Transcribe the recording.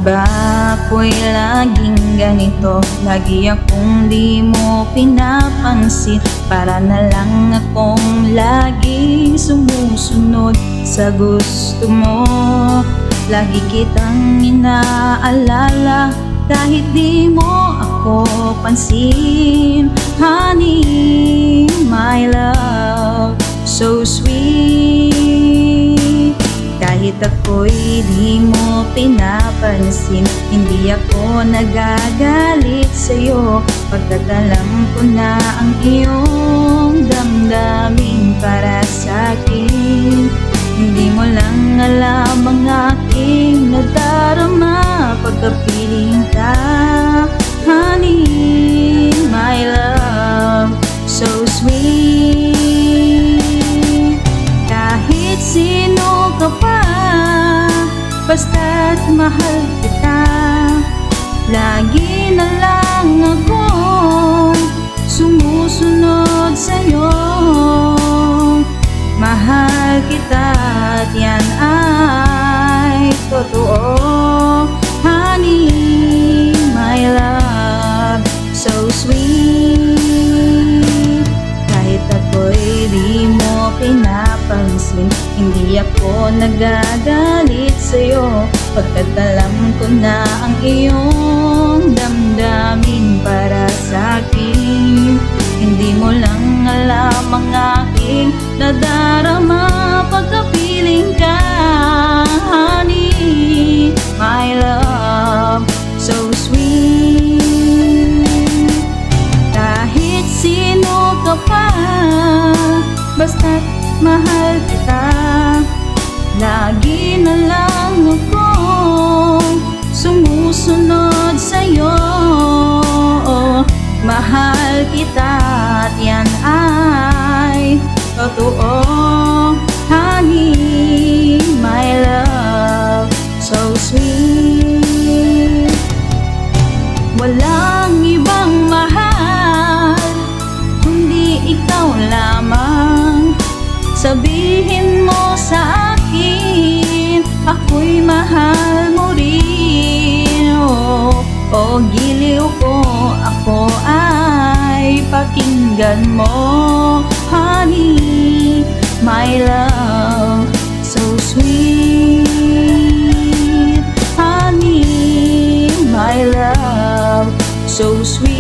ba ako'y laging ganito? Lagi akong di mo pinapansin. Para na lang akong laging sumusunod sa gusto mo. Lagi kitang inaalala kahit di mo ako pansin. Honey, my love, so sweet. Kahit ako'y di mo pinapansin, hindi ako nagagalit sa'yo, pagkat alam ko na ang iyong damdamin para sa'kin. Hindi mo lang alam ang aking nadarama pagkapiling ka. Honey, my love, so sweet. Kahit sino ka pa, basta't mahal kita. Lagi na lang akong sumusunod sa'yo. Mahal kita at yan ay totoo. Honey, my love, so sweet. Kahit ako'y di mo pinapansin, hindi ako nagagalit sa'yo, pagkat alam ko na ang iyong damdamin para sa'kin. Hindi mo lang alam ang aking nadarama pagkapiling ka. Honey, my love, so sweet. Kahit sino ka pa, basta't mahal kita. Lagi na lang akong sumusunod sa'yo. Mahal kita at yan ay totoo. Honey, my love, so sweet. Walang ibang mahal kundi ikaw lamang. Sabihin mo sa akin, ako'y mahal mo rin. Oh, giliw ko, ako ay pakinggan mo. Honey, my love, so sweet. Honey, my love, so sweet.